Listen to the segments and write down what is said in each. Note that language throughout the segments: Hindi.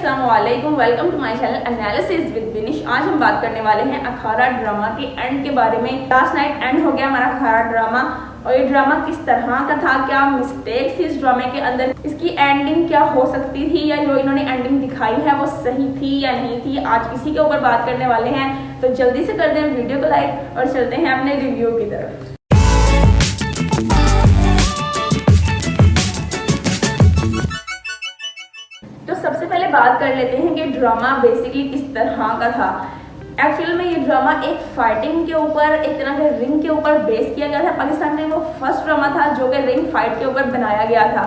अस्सलाम वालेकुम, welcome to my channel analysis with Vinish. आज हम बात करने वाले हैं अखाड़ा ड्रामा के एंड के बारे में। लास्ट नाइट एंड हो गया हमारा अखाड़ा ड्रामा और ये ड्रामा किस तरह का था, क्या मिस्टेक्स थी इस ड्रामे के अंदर, इसकी एंडिंग क्या हो सकती थी या जो इन्होंने एंडिंग दिखाई है वो सही थी या नहीं थी, आज इसी के ऊपर बात करने वाले हैं। तो जल्दी से कर दें वीडियो को लाइक और चलते हैं अपने रिव्यू की तरफ। तो सबसे पहले बात कर लेते हैं कि ड्रामा बेसिकली किस तरह का था। एक्चुअल में ये ड्रामा एक फाइटिंग के ऊपर, एक तरह के रिंग के ऊपर बेस किया गया था। पाकिस्तान में वो फर्स्ट ड्रामा था जो कि रिंग फाइट के ऊपर बनाया गया था।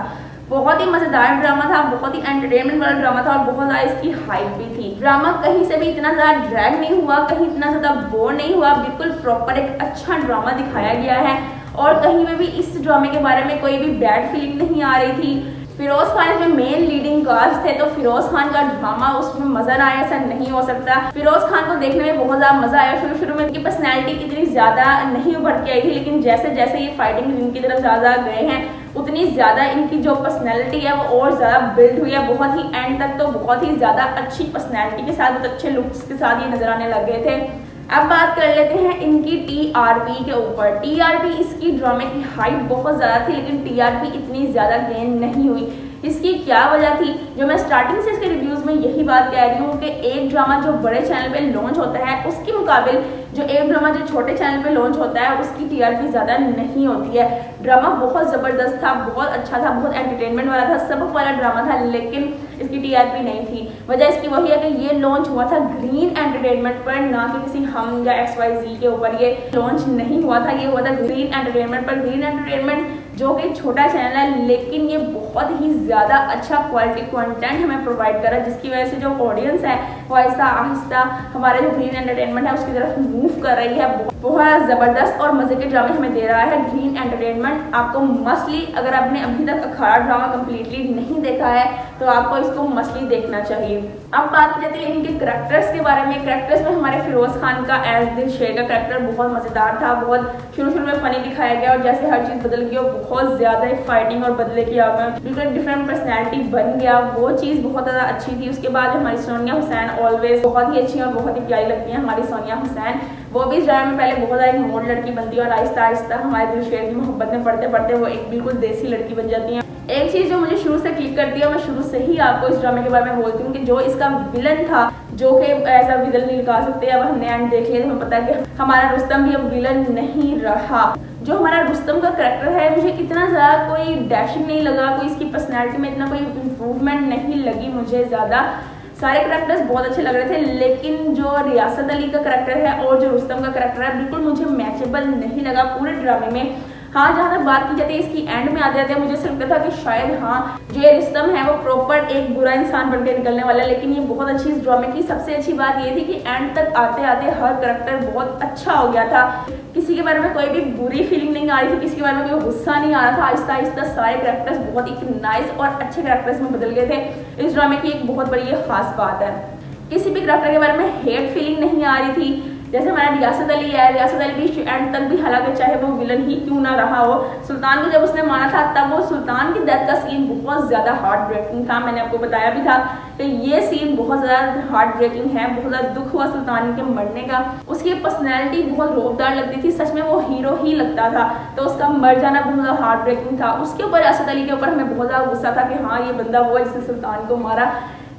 बहुत ही मजेदार ड्रामा था, बहुत ही एंटरटेनमेंट वाला ड्रामा था और बहुत ज़्यादा इसकी हाइप भी थी। ड्रामा कहीं से भी इतना ज़्यादा ड्रैग नहीं हुआ, कहीं इतना ज़्यादा बोर नहीं हुआ, बिल्कुल प्रॉपर एक अच्छा ड्रामा दिखाया गया है और कहीं में भी इस ड्रामे के बारे में कोई भी बैड फीलिंग नहीं आ रही थी। फिरोज खान इसमें मेन लीडिंग कास्ट थे, तो फिरोज खान का ड्रामा उसमें मजा ना आया ऐसा नहीं हो सकता। फिरोज खान को देखने में बहुत ज्यादा मजा आया। शुरू में इनकी पर्सनैलिटी इतनी ज्यादा नहीं उभर के आई थी, लेकिन जैसे जैसे ये फाइटिंग रिंग की तरफ ज्यादा गए हैं उतनी ज्यादा इनकी जो पर्सनैलिटी है वो और ज्यादा बिल्ड हुई है। बहुत ही एंड तक तो बहुत ही ज्यादा अच्छी पर्सनैलिटी के साथ, बहुत अच्छे लुक्स के साथ ये नजर आने लग गए थे। अब बात कर लेते हैं इनकी टीआरपी के ऊपर। टीआरपी इसकी ड्रामे की हाइप बहुत ज़्यादा थी, लेकिन टीआरपी इतनी ज़्यादा गेन नहीं हुई। इसकी क्या वजह थी, जो मैं स्टार्टिंग से इसके रिव्यूज़ में यही बात कह रही हूँ कि एक ड्रामा जो बड़े चैनल पे लॉन्च होता है उसके मुकाबले जो एक ड्रामा जो छोटे चैनल पे लॉन्च होता है उसकी टीआरपी ज़्यादा नहीं होती है। ड्रामा बहुत ज़बरदस्त था, बहुत अच्छा था, बहुत एंटरटेनमेंट वाला था, सबक वाला ड्रामा था, लेकिन इसकी टीआरपी नहीं थी। वजह इसकी वही है कि ये लॉन्च हुआ था ग्रीन एंटरटेनमेंट पर, ना कि किसी हम या XYZ के ऊपर ये लॉन्च नहीं हुआ था। ये हुआ था ग्रीन एंटरटेनमेंट पर। ग्रीन एंटरटेनमेंट जो कि छोटा चैनल है, लेकिन ये बहुत ही ज़्यादा अच्छा क्वालिटी कंटेंट हमें प्रोवाइड करा, जिसकी वजह से जो ऑडियंस है वो आहिस्ता आहिस्ता हमारे जो ग्रीन एंटरटेनमेंट है उसकी तरफ मूव कर रही है। बहुत ज़बरदस्त और मज़े के ड्रामे हमें दे रहा है ग्रीन एंटरटेनमेंट। आपको मस्टली, अगर आपने अभी तक अखाड़ा ड्रामा कम्प्लीटली नहीं देखा है तो आपको इसको मस्टली देखना चाहिए। अब बात की जाती है इनके करैक्टर्स के बारे में। करैक्टर्स में हमारे फिरोज खान का एज दिलशेर का करैक्टर बहुत मज़ेदार था, बहुत शुरू में फनी दिखाया गया और जैसे हर चीज़ बदल गई और बहुत ज़्यादा फाइटिंग और बदले की आग बिल्कुल डिफरेंट पर्सनैलिटी बन गया, वो चीज़ बहुत ज़्यादा अच्छी थी। उसके बाद हमारी सोनिया हुसैन ऑलवेज बहुत ही अच्छी और बहुत ही प्यारी लगती है हमारी सोनिया हुसैन। वो भी इस ड्रामे में पहले बहुत ज़्यादा एक मोड़ लड़की बनती है और आहिस्ता आहिस्ता हमारे दिलशेर की मोहब्बत में पढ़ते पढ़ते वो एक बिल्कुल देसी लड़की बन जाती है। एक चीज़ जो मुझे शुरू से क्लिक करती है, मैं शुरू से ही आपको इस ड्रामे के बारे में बोलती हूँ कि जो इसका विलन था, जो कि एज अ विलन नहीं निकाल सकते, अब हमने एंड देख लिया तो हमें पता है कि हमारा रुस्तम भी अब विलन नहीं रहा। जो हमारा रुस्तम का करैक्टर है, मुझे इतना ज़्यादा कोई डैशिंग नहीं लगा, कोई इसकी पर्सनैलिटी में इतना कोई इम्प्रूवमेंट नहीं लगी मुझे ज़्यादा। सारे करैक्टर्स बहुत अच्छे लग रहे थे, लेकिन जो रियासत अली का करैक्टर है और जो रुस्तम का करैक्टर है बिल्कुल मुझे मैचेबल नहीं लगा पूरे ड्रामे में। हाँ, जहाँ तक बात की जाती है इसकी एंड में आते आते मुझे ऐसा लगता था कि शायद हाँ जो ये रुस्तम है वो प्रॉपर एक बुरा इंसान बन के निकलने वाला है, लेकिन ये बहुत अच्छी इस ड्रामे की सबसे अच्छी बात ये थी कि एंड तक आते आते हर करैक्टर बहुत अच्छा हो गया था। किसी के बारे में कोई भी बुरी फीलिंग नहीं आ रही थी, किसी के बारे में कोई गुस्सा नहीं आ रहा था। आहिस्ता आहिस्ता सारे करैक्टर्स बहुत ही नाइस और अच्छे करैक्टर्स में बदल गए थे। इस ड्रामे की एक बहुत बड़ी ये खास बात है, किसी भी करैक्टर के बारे में हेट फीलिंग नहीं आ रही थी। जैसे हमारा रियासत अली है, रियासत अली भी एंड तक भी, हालांकि चाहे वो विलन ही क्यों ना रहा हो, सुल्तान को जब उसने मारा था तब वो सुल्तान की डेथ का सीन बहुत ज़्यादा हार्ट ब्रेकिंग था। मैंने आपको बताया भी था कि ये सीन बहुत ज़्यादा हार्ट ब्रेकिंग है, बहुत ज़्यादा दुख हुआ सुल्तान के मरने का। उसकी पर्सनैलिटी बहुत रोबदार लगती थी, सच में वो हीरो ही लगता था, तो उसका मर जाना बहुत ज़्यादा हार्ट ब्रेकिंग था। उसके ऊपर रियासत अली के ऊपर हमें बहुत ज़्यादा गुस्सा था कि हाँ ये बंदा वो है जिसने सुल्तान को मारा,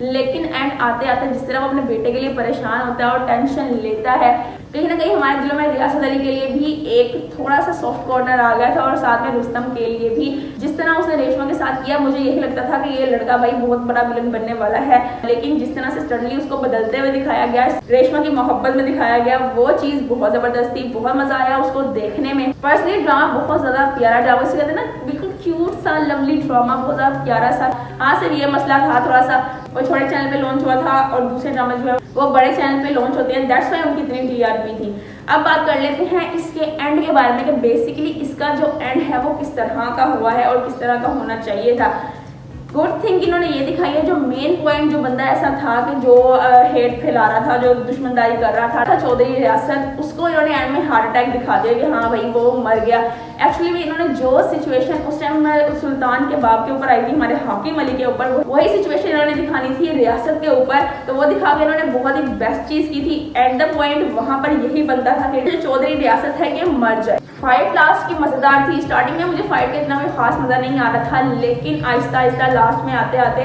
लेकिन एंड आते आते जिस तरह वो अपने बेटे के लिए परेशान होता है और टेंशन लेता है, कहीं ना कहीं हमारे दिलों में रियासत अली के लिए भी एक थोड़ा सा सॉफ्ट कॉर्नर आ गया था और साथ में रुस्तम के लिए भी। जिस तरह उसने रेशमा के साथ किया, मुझे यही लगता था कि ये लड़का भाई बहुत बड़ा विलन बनने वाला है, लेकिन जिस तरह से सडनली उसको बदलते हुए दिखाया गया, रेशमा की मोहब्बत में दिखाया गया, वो चीज़ बहुत ज़बरदस्त थी। बहुत मज़ा आया उसको देखने में। पर्सनली ड्रामा बहुत ज़्यादा प्यारा ड्रामा, इसे कहते हैं ना बिल्कुल क्यूट सा लवली ड्रामा, बहुत ज़्यादा प्यारा सा। हाँ, सिर्फ ये मसला था थोड़ा सा, वो छोटे चैनल पे लॉन्च हुआ था और दूसरे ड्रामा जो है वो बड़े चैनल पे लॉन्च होते हैं, दैट्स वाई उनकी इतनी टीआरपी थी। अब बात कर लेते हैं इसके एंड के बारे में कि बेसिकली इसका जो एंड है वो किस तरह का हुआ है और किस तरह का होना चाहिए था। गुड थिंग इन्होंने ये दिखाई है, जो मेन पॉइंट जो बंदा ऐसा था कि जो हेट फैला रहा था, जो दुश्मनदारी कर रहा था चौधरी रियासत, उसको इन्होंने एंड में हार्ट अटैक दिखा दिया कि हाँ भाई वो मर गया। एक्चुअली में इन्होंने जो सिचुएशन उस टाइम सुल्तान के बाप के ऊपर आई थी, हमारे हाकिम अली के ऊपर, वही सिचुएशन इन्होंने दिखानी थी रियासत के ऊपर, तो वो दिखा के इन्होंने बहुत ही बेस्ट चीज की थी। एट द पॉइंट वहां पर यही बनता था कि चौधरी रियासत है कि मर जाए। फाइट लास्ट की मजेदार थी। स्टार्टिंग में मुझे फाइट का इतना भी खास मजा नहीं आ रहा था, लेकिन आहिस्ता आहिस्ता लास्ट में आते आते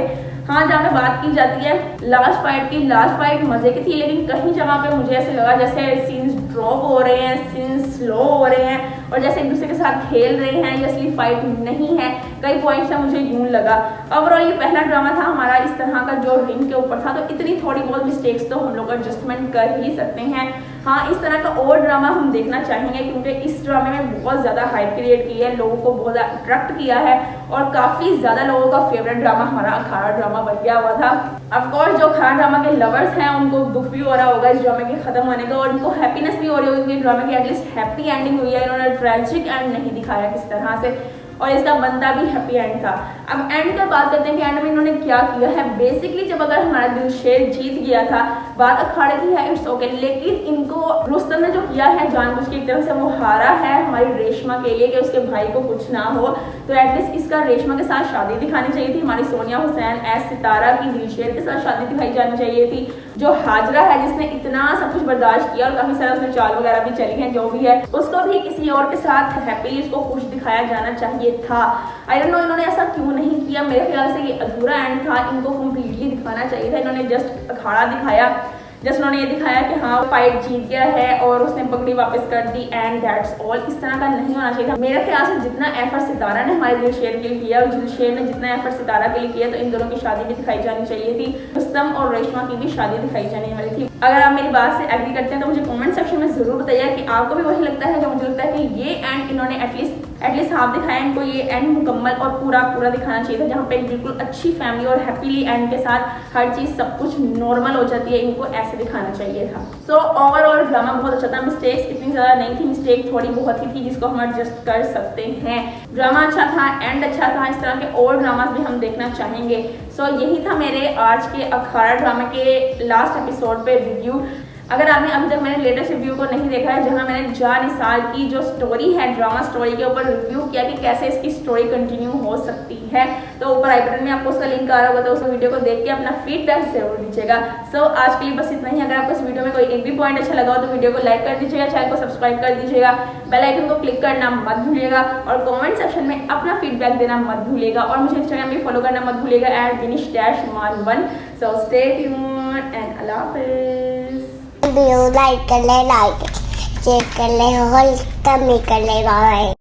हाँ जहाँ पे बात की जाती है लास्ट फाइट की, लास्ट फाइट मजे की थी, लेकिन कहीं जगह पे मुझे ऐसे लगा जैसे सीन्स ड्रॉप हो रहे हैं, सीन्स स्लो हो रहे हैं और जैसे एक दूसरे के साथ खेल रहे हैं, ये असली फाइट नहीं है। कई पॉइंट्स से मुझे यूं लगा। ओवरऑल ये पहला ड्रामा था हमारा इस तरह का जो रिंग के ऊपर था, तो इतनी थोड़ी बहुत मिस्टेक्स तो हम लोग एडजस्टमेंट कर ही सकते हैं। हाँ, इस तरह का और ड्रामा हम देखना चाहेंगे क्योंकि इस ड्रामे में बहुत ज़्यादा हाइप क्रिएट की है, लोगों को बहुत ज़्यादा अट्रैक्ट किया है और काफ़ी ज़्यादा लोगों का फेवरेट ड्रामा हमारा अखाड़ा ड्रामा बन गया हुआ था। ऑफकोर्स जो अखाड़ा ड्रामा के लवर्स हैं उनको दुख भी हो रहा होगा इस ड्रामे के खत्म होने का और उनको हैप्पीनेस भी हो रही होगी, ड्रामे की एटलीस्ट हैप्पी एंडिंग हुई है। इन्होंने ट्रेजिक एंड नहीं दिखाया किस तरह से, और इसका बनता भी हैप्पी एंड था। अब एंड का बात करते हैं कि एंड में इन्होंने क्या किया है। बेसिकली जब अगर हमारा दिलशेर जीत गया था, बात अखाड़े की है, इट्स ओके, लेकिन इनको रुस्तम ने जो किया है जानबूझ के एक तरह से वो हारा है हमारी रेशमा के लिए कि उसके भाई को कुछ ना हो, तो एटलीस्ट इसका रेशमा के साथ शादी दिखानी चाहिए थी। हमारी सोनिया हुसैन एस सितारा की दिलशेर के साथ शादी दिखाई जानी चाहिए थी। जो हाजरा है जिसने इतना सब कुछ बर्दाश्त किया और काफी सारा उसमें चाल वगैरह भी चली है, जो भी है, उसको भी किसी और के साथ हैप्पीली उसको खुश दिखाया जाना चाहिए था। आई डोंट नो इन्होंने ऐसा क्यों नहीं किया। मेरे ख्याल से ये अधूरा एंड था, इनको कंप्लीटली दिखाना चाहिए था। इन्होंने जस्ट अखाड़ा दिखाया, जस्ट उन्होंने ये दिखाया कि हाँ फाइट जीत गया है और उसने पगड़ी वापस कर दी एंड दैट्स ऑल। इस तरह का नहीं होना चाहिए था। मेरे ख्याल से जितना एफर्ट सितारा ने हमारे दिलशेर के लिए किया और दिलशेर ने जितना एफर्ट सितारा के लिए किया, तो इन दोनों की शादी भी दिखाई जानी चाहिए थी। रुस्तम और रेशमा की भी शादी दिखाई जाने वाली थी। अगर आप मेरी बात से एग्री करते हैं तो मुझे कमेंट सेक्शन में जरूर बताइए कि आपको भी वही लगता है जो मुझे लगता है कि ये एंड इन्होंने एटलीस्ट हाफ दिखाया। इनको ये एंड मुकम्मल और पूरा दिखाना चाहिए था, जहाँ पे बिल्कुल अच्छी फैमिली और हैप्पीली एंड के साथ हर चीज सब कुछ नॉर्मल हो जाती है, इनको ऐसे दिखाना चाहिए था। सो ओवरऑल ड्रामा बहुत अच्छा था। मिस्टेक्स इतनी ज्यादा नहीं थी, मिस्टेक थोड़ी बहुत ही थी जिसको हम एडजस्ट कर सकते हैं। ड्रामा अच्छा था, एंड अच्छा था। इस तरह के और ड्रामास भी हम देखना चाहेंगे। सो यही था मेरे आज के अखाड़ा ड्रामा के लास्ट एपिसोड पे रिव्यू। अगर आपने अभी तक मेरे लेटेस्ट रिव्यू को नहीं देखा है, जहां मैंने जान निसार की जो स्टोरी है ड्रामा स्टोरी के ऊपर रिव्यू किया कि कैसे इसकी स्टोरी कंटिन्यू हो सकती है, तो ऊपर आई बटन में आपको उसका लिंक आ रहा होगा, तो उस वीडियो को देख के अपना फीडबैक जरूर दीजिएगा। सो आज के लिए बस इतना ही। अगर आपको इस वीडियो में कोई एक भी पॉइंट अच्छा लगा हो तो वीडियो को लाइक कर दीजिएगा, चैनल को सब्सक्राइब कर दीजिएगा, बेल आइकन को क्लिक करना मत भूलिएगा और कमेंट सेक्शन में अपना फीडबैक देना मत भूलिएगा और मुझे इंस्टाग्राम पे फॉलो करना मत भूलिएगा @Vinish-Man1। So stay tuned and अल्लाह हाफिज़। वीडियो लाइक कर ले, शेयर कर ले और कमेंट कर ले। बाय।